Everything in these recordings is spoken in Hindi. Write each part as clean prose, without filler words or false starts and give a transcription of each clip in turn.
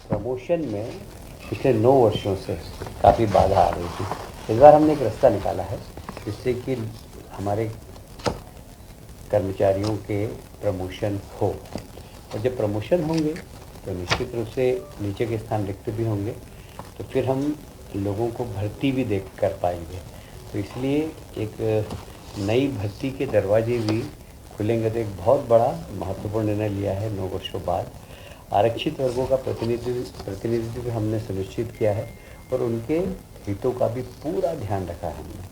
प्रमोशन में पिछले 9 वर्षों से काफ़ी बाधा आ रही थी। इस बार हमने एक रास्ता निकाला है जिससे कि हमारे कर्मचारियों के प्रमोशन हो, और जब प्रमोशन होंगे तो निश्चित रूप से नीचे के स्थान रिक्त भी होंगे, तो फिर हम लोगों को भर्ती भी देख कर पाएंगे। तो इसलिए एक नई भर्ती के दरवाजे भी खुलेंगे। तो एक बहुत बड़ा महत्वपूर्ण निर्णय लिया है 9 वर्षों बाद। आरक्षित वर्गों का प्रतिनिधित्व हमने सुनिश्चित किया है और उनके हितों का भी पूरा ध्यान रखा है हमने।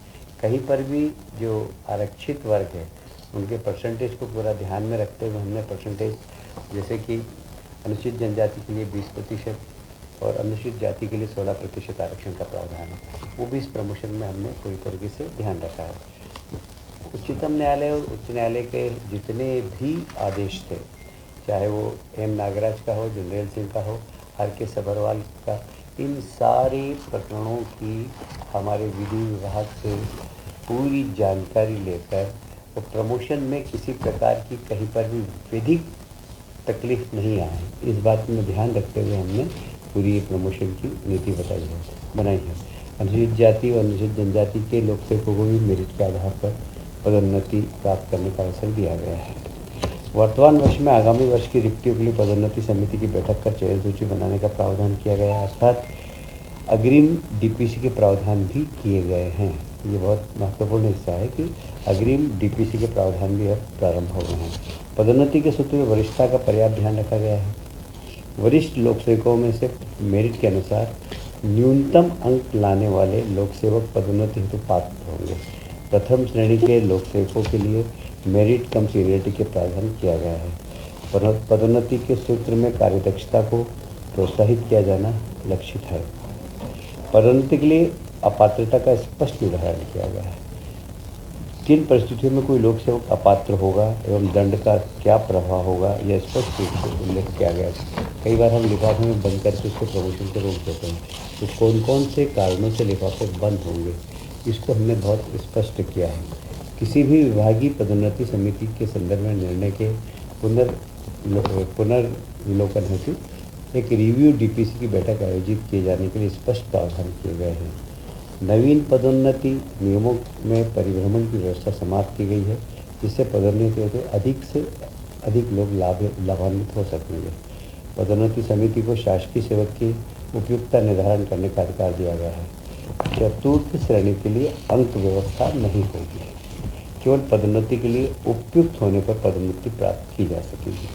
कहीं पर भी जो आरक्षित वर्ग है उनके परसेंटेज को पूरा ध्यान में रखते हुए हमने परसेंटेज, जैसे कि अनुसूचित जनजाति के लिए 20% और अनुसूचित जाति के लिए 16% आरक्षण का प्रावधान है, वो भी इस प्रमोशन में हमने पूरी तरीके से ध्यान रखा है। उच्चतम न्यायालय और उच्च न्यायालय के जितने भी आदेश थे, चाहे वो एम नागराज का हो, जनरल सिंह का हो, आर के सभरवाल का, इन सारे प्रकरणों की हमारे विधि विभाग से पूरी जानकारी लेकर तो प्रमोशन में किसी प्रकार की कहीं पर भी विधिक तकलीफ नहीं आए, इस बात में ध्यान रखते हुए हमने पूरी प्रमोशन की नीति बनाई है। अनुसूचित जाति और अनुसूचित जनजाति के लोक सेवकों को भी मेरिट के आधार पर पदोन्नति प्राप्त करने का अवसर दिया गया है। वर्तमान वर्ष में आगामी वर्ष की रिक्तियों के लिए पदोन्नति समिति की बैठक कर चयन सूची बनाने का प्रावधान किया गया है, अर्थात अग्रिम डीपीसी के प्रावधान भी किए गए हैं। ये बहुत महत्वपूर्ण हिस्सा है कि अग्रिम डीपीसी के प्रावधान भी अब प्रारंभ हो गए हैं। पदोन्नति के सूत्र में वरिष्ठता का पर्याप्त ध्यान रखा गया है। वरिष्ठ लोक सेवकों में से मेरिट के अनुसार न्यूनतम अंक लाने वाले लोक सेवक पदोन्नति हेतु पात्र होंगे। प्रथम श्रेणी के लोक सेवकों के लिए मेरिट कम सीनियरिटी के प्रावधान किया गया है। पदोन्नति के सूत्र में कार्यदक्षता को प्रोत्साहित किया जाना लक्षित है। पदोन्नति के लिए अपात्रता का स्पष्ट निर्धारण किया गया है। किन परिस्थितियों में कोई लोक सेवक अपात्र होगा एवं दंड का क्या प्रभाव होगा, यह स्पष्ट रूप से उल्लेख किया गया है। कई बार हम लिफाफे में बंद करके उसको प्रमोशन से रोक देते हैं, तो कौन कौन से कारणों से लिफाफे बंद होंगे, इसको हमने बहुत स्पष्ट किया है। किसी भी विभागीय पदोन्नति समिति के संदर्भ में निर्णय के पुनर्विलोकन हेतु एक रिव्यू डीपीसी की बैठक आयोजित किए जाने के लिए स्पष्ट प्रावधान किए गए हैं। नवीन पदोन्नति नियमों में परिभ्रमण की व्यवस्था समाप्त की गई है, जिससे पदोन्नति होते अधिक से अधिक लोग लाभान्वित हो सकेंगे। पदोन्नति समिति को शासकीय सेवक की उपयुक्तता निर्धारण करने का अधिकार दिया गया है। चतुर्थ श्रेणी के लिए अंक व्यवस्था नहीं होगी, केवल पदोन्नति के लिए उपयुक्त होने पर पदोन्नति प्राप्त की जा सकेगी।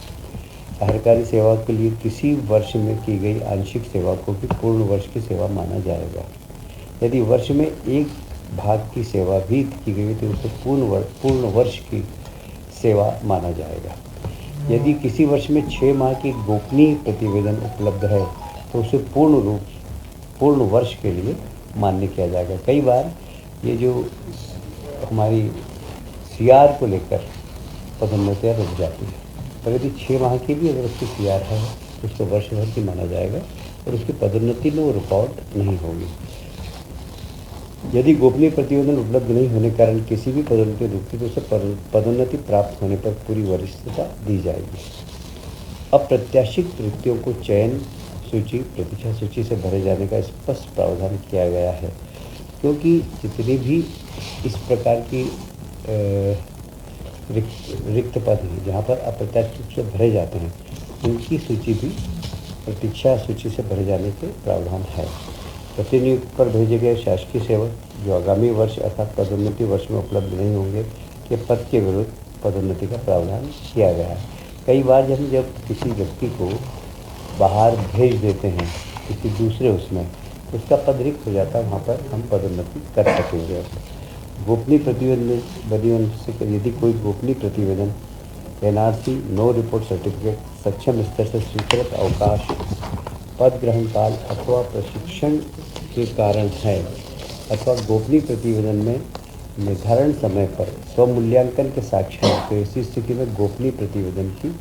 सरकारी सेवा के लिए किसी वर्ष में की गई आंशिक सेवा को भी पूर्ण वर्ष की सेवा माना जाएगा। यदि वर्ष में एक भाग की सेवा भी की गई तो उसे पूर्ण वर्ष की सेवा माना जाएगा। यदि किसी वर्ष में 6 माह की गोपनीय प्रतिवेदन उपलब्ध है तो उसे पूर्ण वर्ष के लिए मान्य किया जाएगा। कई बार ये जो हमारी सीआर को लेकर पदोन्नतियाँ रुक जाती है, पर यदि 6 माह की भी अगर उसकी सीआर है तो उसको वर्ष भर की माना जाएगा और उसकी पदोन्नति में वो रिकॉर्ड नहीं होगी। यदि गोपनीय प्रतिवेदन उपलब्ध नहीं होने के कारण किसी भी पदोन्नति रुकती तो उसे पदोन्नति प्राप्त होने पर पूरी वरिष्ठता दी जाएगी। अप्रत्याशित रिक्तियों को चयन सूची प्रतीक्षा सूची से भरे जाने का स्पष्ट प्रावधान किया गया है, क्योंकि जितनी भी इस प्रकार की रिक्त पद हैं जहाँ पर अप्रत्याशित रूप से भरे जाते हैं, उनकी सूची भी प्रतीक्षा सूची से भरे जाने के प्रावधान है। प्रतिनियुक्ति पर भेजे गए शासकीय सेवक जो आगामी वर्ष अर्थात पदोन्नति वर्ष में उपलब्ध नहीं होंगे के पद के विरुद्ध पदोन्नति का प्रावधान किया गया है। कई बार जब किसी व्यक्ति को बाहर भेज देते हैं किसी दूसरे उसमें, उसका पद रिक्त हो जाता है, वहाँ पर हम पदोन्नति कर सकेंगे। गोपनीय प्रतिवेदन से यदि कोई गोपनीय प्रतिवेदन एनआरसी नो रिपोर्ट सर्टिफिकेट सक्षम स्तर से स्वीकृत अवकाश पद ग्रहण काल अथवा प्रशिक्षण के कारण है अथवा गोपनीय प्रतिवेदन में निर्धारण समय पर स्वमूल्यांकन के साक्ष्य हैं, तो ऐसी स्थिति में गोपनीय प्रतिवेदन की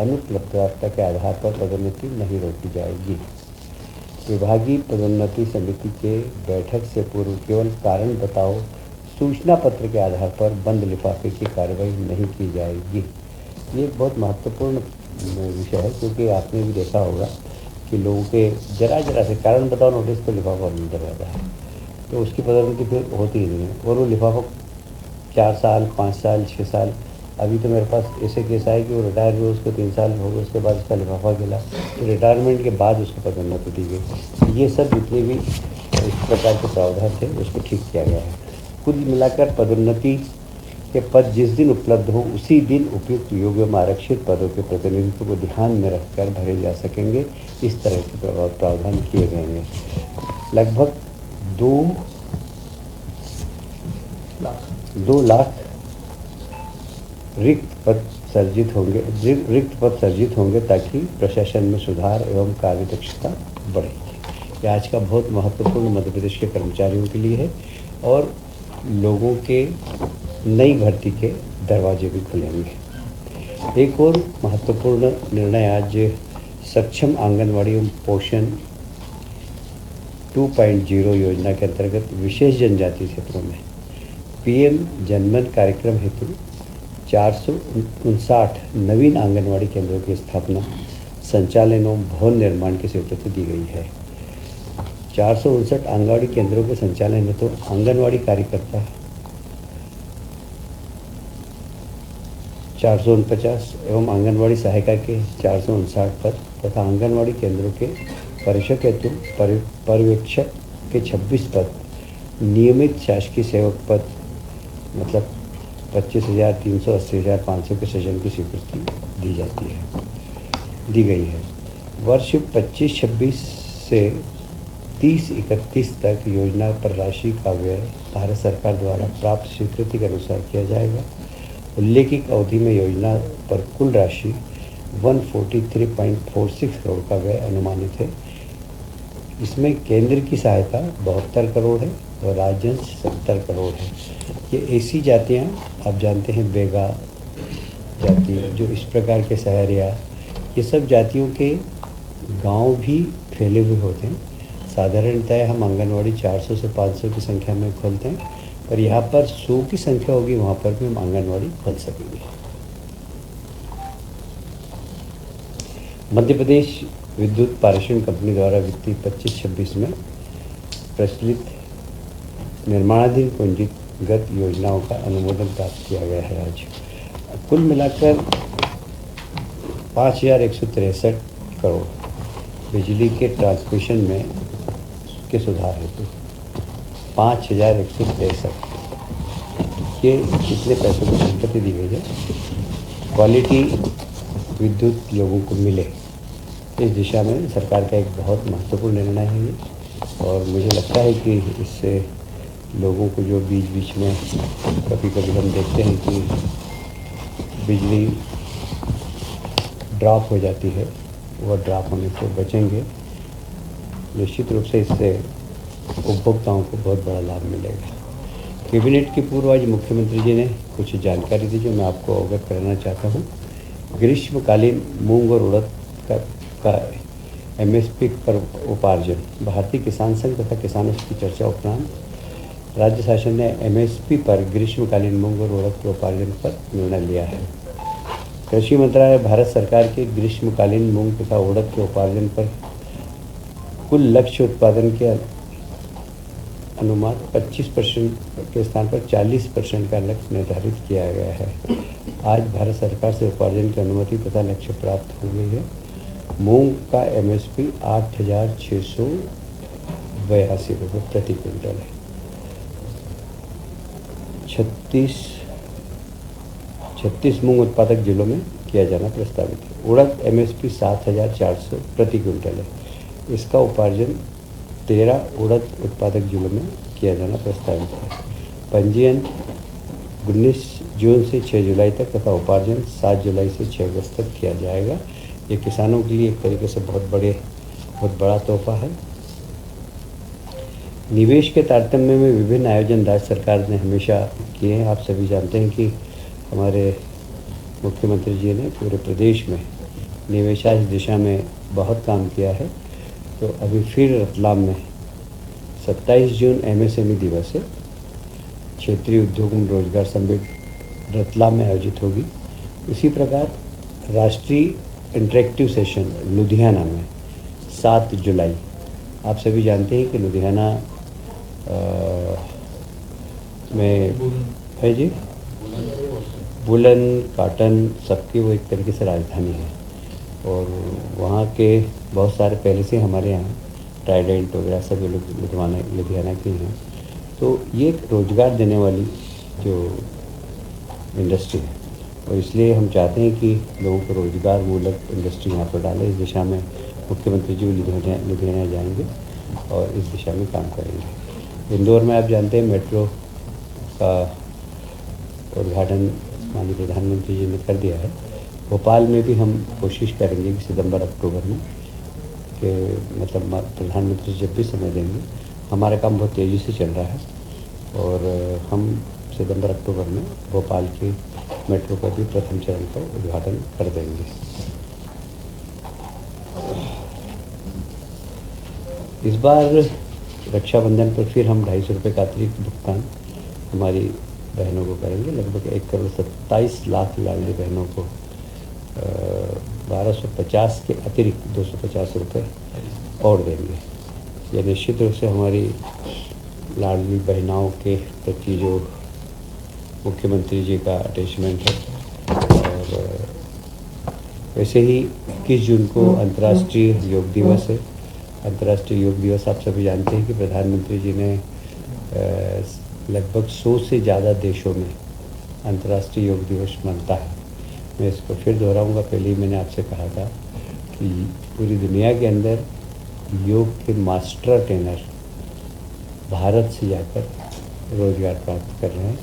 अनुपलब्धता के आधार पर पदोन्नति नहीं रोकी जाएगी। विभागीय पदोन्नति समिति के बैठक से पूर्व केवल कारण बताओ सूचना पत्र के आधार पर बंद लिफाफे की कार्रवाई नहीं की जाएगी। ये एक बहुत महत्वपूर्ण विषय है, क्योंकि आपने भी देखा होगा कि लोगों के जरा जरा से कारण बताओ नोटिस पर लिफाफा अंदर रहता है, तो उसकी पदोन्नति फिर होती ही नहीं है। और वो लिफाफा 4 साल 5 साल 6 साल, अभी तो मेरे पास ऐसे केस आए कि वो रिटायर हुए, उसको 3 साल हो गए, उसके बाद उसका लिफाफा गिला, तो रिटायरमेंट के बाद उसको पदोन्नति दी गई। ये सब जितने भी इस प्रकार के प्रावधान थे उसको ठीक किया गया है। कुल मिलाकर पदोन्नति के पद जिस दिन उपलब्ध हो उसी दिन उपयुक्त योग्य में आरक्षित पदों के प्रतिनिधित्व को ध्यान में रखकर भरे जा सकेंगे। इस तरह के प्रावधान किए गए हैं। लगभग 2 लाख रिक्त पद सर्जित होंगे ताकि प्रशासन में सुधार एवं कार्यदक्षता बढ़ेगी। यह आज का बहुत महत्वपूर्ण मध्य प्रदेश के कर्मचारियों के लिए है और लोगों के नई भर्ती के दरवाजे भी खुलेंगे। एक और महत्वपूर्ण निर्णय आज सक्षम आंगनवाड़ी एवं पोषण 2.0 योजना के अंतर्गत विशेष जनजातीय क्षेत्रों में पीएम जनमन कार्यक्रम हेतु 459 नवीन आंगनवाड़ी केंद्रों की स्थापना, संचालन एवं भवन निर्माण की स्वीकृति दी गई है। 459 आंगनवाड़ी केंद्रों के संचालन हेतु आंगनवाड़ी कार्यकर्ता 449 एवं आंगनवाड़ी सहायिका के 459 पद तथा आंगनवाड़ी केंद्रों के परीक्षक हेतु पर्यवेक्षक के 26 पद, नियमित शासकीय सेवक पद मतलब 25,000, 380,500 के सृजन की स्वीकृति दी गई है। वर्ष 25-26 से 30-31 तक योजना पर राशि का व्यय भारत सरकार द्वारा प्राप्त स्वीकृति के अनुसार किया जाएगा। उल्लेखित अवधि में योजना पर कुल राशि 143.46 करोड़ का व्यय अनुमानित है। इसमें केंद्र की सहायता 72 करोड़ है और राज्यांश 70 करोड़ है। ये ऐसी जातियाँ आप जानते हैं, बेगा जाति, जो इस प्रकार के सहरिया, ये सब जातियों के गांव भी फैले हुए होते हैं। साधारणतः हम आंगनवाड़ी 400 से 500 की संख्या में खोलते हैं, पर यहाँ पर 100 की संख्या होगी, वहाँ पर भी हम आंगनवाड़ी खोल सकेंगे। मध्य प्रदेश विद्युत पारेषण कंपनी द्वारा वित्तीय 25-26 में प्रचलित निर्माणाधीन पूंजीगत योजनाओं का अनुमोदन प्राप्त किया गया है। आज कुल मिलाकर 5,163 करोड़ बिजली के ट्रांसमिशन में के सुधार हेतु 5,163 ये कितने पैसों की स्वीकृति दी गई है। क्वालिटी विद्युत लोगों को मिले, इस दिशा में सरकार का एक बहुत महत्वपूर्ण निर्णय है ये। और मुझे लगता है कि इससे लोगों को जो बीच में कभी कभी हम देखते हैं कि बिजली ड्रॉप हो जाती है, वह ड्रॉप होने से बचेंगे। निश्चित रूप से इससे उपभोक्ताओं को बहुत बड़ा लाभ मिलेगा। कैबिनेट की पूर्व आज मुख्यमंत्री जी ने कुछ जानकारी दी जो मैं आपको अवगत कराना चाहता हूँ। ग्रीष्मकालीन मूंग और उड़द का एमएसपी पर उपार्जन, भारतीय किसान संघ तथा किसानों की चर्चा उपरांत राज्य शासन ने एमएसपी पर ग्रीष्मकालीन मूंग और उड़द के उपार्जन पर निर्णय लिया है। कृषि मंत्रालय भारत सरकार के ग्रीष्मकालीन मूंग तथा उड़द के उपार्जन पर कुल लक्ष्य उत्पादन के अनुमान 25% के स्थान पर 40% का लक्ष्य निर्धारित किया गया है। आज भारत सरकार से उपार्जन की अनुमति तथा लक्ष्य प्राप्त हो गई है। मूंग का एमएसपी 8,682 रुपये प्रति क्विंटल है। 36 मूंग उत्पादक जिलों में किया जाना प्रस्तावित है। उड़द एमएसपी 7,400 प्रति क्विंटल है। इसका उपार्जन 13 उड़द उत्पादक जिलों में किया जाना प्रस्तावित है। पंजीयन 19 जून से 6 जुलाई तक तथा उपार्जन 7 जुलाई से 6 अगस्त तक किया जाएगा। ये किसानों के लिए एक तरीके से बहुत बड़ा तोहफा है। निवेश के तारतम्य में विभिन्न आयोजन राज्य सरकार ने हमेशा किए हैं। आप सभी जानते हैं कि हमारे मुख्यमंत्री जी ने पूरे प्रदेश में निवेशाश दिशा में बहुत काम किया है। तो अभी फिर रतलाम में 27 जून एमएसएमई दिवस है। क्षेत्रीय उद्योग एवं रोजगार समिट रतलाम में आयोजित होगी। इसी प्रकार राष्ट्रीय इंटरेक्टिव सेशन लुधियाना में 7 जुलाई। आप सभी जानते हैं कि लुधियाना में है जी, वुलन कॉटन सबकी वो एक तरीके से राजधानी है, और वहाँ के बहुत सारे पहले से हमारे यहाँ ट्राइडेंट वगैरह सब लोग लुधियाना के हैं। तो ये एक रोज़गार देने वाली जो इंडस्ट्री है, और इसलिए हम चाहते हैं कि लोगों को रोज़गार मूलक इंडस्ट्री यहाँ पर डालें। इस दिशा में मुख्यमंत्री जी लुधियाना जाएंगे और इस दिशा में काम करेंगे। इंदौर में आप जानते हैं मेट्रो का उद्घाटन माननीय प्रधानमंत्री जी ने कर दिया है। भोपाल में भी हम कोशिश करेंगे कि सितंबर अक्टूबर में, कि मतलब प्रधानमंत्री जब भी समय देंगे, हमारा काम बहुत तेज़ी से चल रहा है और हम सितंबर अक्टूबर में भोपाल के मेट्रो का भी प्रथम चरण का उद्घाटन कर देंगे। इस बार रक्षाबंधन पर फिर हम 250 रुपये का अतिरिक्त भुगतान हमारी बहनों को करेंगे। लगभग 1,27,00,000 लाडली बहनों को 1250 के अतिरिक्त 250 रुपये और देंगे। यह निश्चित रूप से हमारी लाडली बहनाओं के प्रति जो मुख्यमंत्री जी का अटैचमेंट है। और वैसे ही 21 जून को अंतर्राष्ट्रीय योग दिवस है। अंतर्राष्ट्रीय योग दिवस आप सभी जानते हैं कि प्रधानमंत्री जी ने लगभग 100 से ज़्यादा देशों में अंतर्राष्ट्रीय योग दिवस मनता है। मैं इसको फिर दोहराऊंगा, पहले ही मैंने आपसे कहा था कि पूरी दुनिया के अंदर योग के मास्टर ट्रेनर भारत से जाकर रोज़गार प्राप्त कर रहे हैं,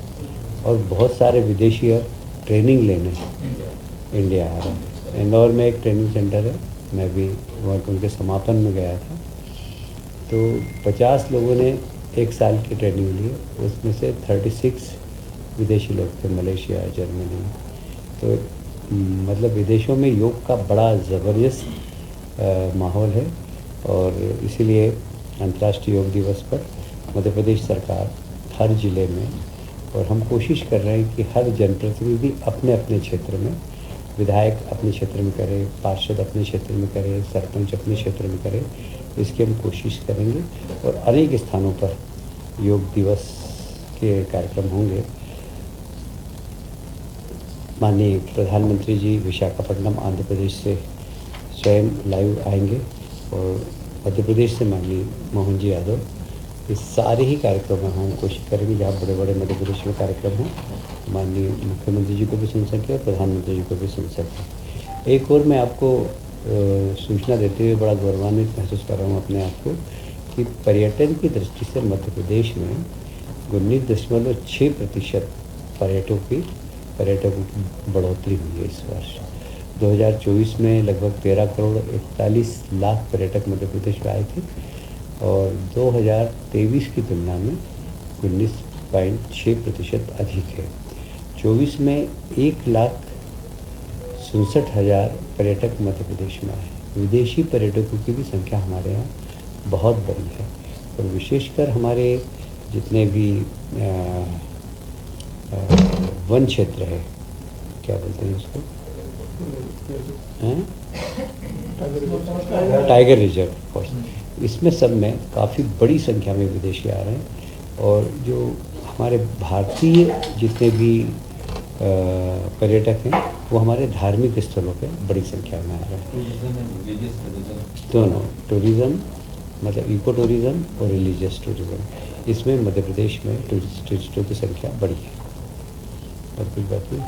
और बहुत सारे विदेशी अब ट्रेनिंग लेने इंडिया आ रहे हैं। इंदौर में एक ट्रेनिंग सेंटर है, मैं भी वहाँ उनके समापन में गया था। तो 50 लोगों ने 1 साल की ट्रेनिंग ली, उसमें से 36 विदेशी लोग थे, मलेशिया, जर्मनी। तो मतलब विदेशों में योग का बड़ा ज़बरदस्त माहौल है, और इसीलिए अंतर्राष्ट्रीय योग दिवस पर मध्य प्रदेश सरकार हर ज़िले में, और हम कोशिश कर रहे हैं कि हर जनप्रतिनिधि अपने अपने क्षेत्र में, विधायक अपने क्षेत्र में करे, पार्षद अपने क्षेत्र में करे, सरपंच अपने क्षेत्र में करे, इसकी हम कोशिश करेंगे। और अनेक स्थानों पर योग दिवस के कार्यक्रम होंगे। माननीय प्रधानमंत्री जी विशाखापट्टनम आंध्र प्रदेश से स्वयं लाइव आएंगे, और मध्य प्रदेश से माननीय मोहन जी यादव। इस सारे ही कार्यक्रम में हम कोशिश करेंगे जहाँ बड़े बड़े मध्य प्रदेश में कार्यक्रम हों, माननीय मुख्यमंत्री जी को भी सुन सकें और प्रधानमंत्री जी को भी सुन सकें। एक और मैं आपको सूचना देते हुए बड़ा गौरवान्वित महसूस कर रहा हूँ अपने आप को, कि पर्यटन की दृष्टि से मध्य प्रदेश में 19.6% पर्यटकों की बढ़ोतरी हुई है इस वर्ष। 2024 में लगभग 13,41,00,000 पर्यटक मध्य प्रदेश में आए थे, और 2023 की तुलना में 19.6% अधिक है। 24 में 1,67,000 पर्यटक मध्य प्रदेश में आए। विदेशी पर्यटकों की भी संख्या हमारे यहाँ बहुत बड़ी है, और विशेषकर हमारे जितने भी वन क्षेत्र है, क्या बोलते हैं उसको, टाइगर रिजर्व फॉरेस्ट, इसमें सब में काफ़ी बड़ी संख्या में विदेशी आ रहे हैं। और जो हमारे भारतीय जितने भी पर्यटक हैं, वो हमारे धार्मिक स्थलों पे बड़ी संख्या में आ रहे हैं। दोनों टूरिज़्म, मतलब इको टूरिज़्म और रिलीजियस टूरिज़्म, इसमें मध्य प्रदेश में टूरिस्टों की संख्या बड़ी है। और कुछ बात नहीं।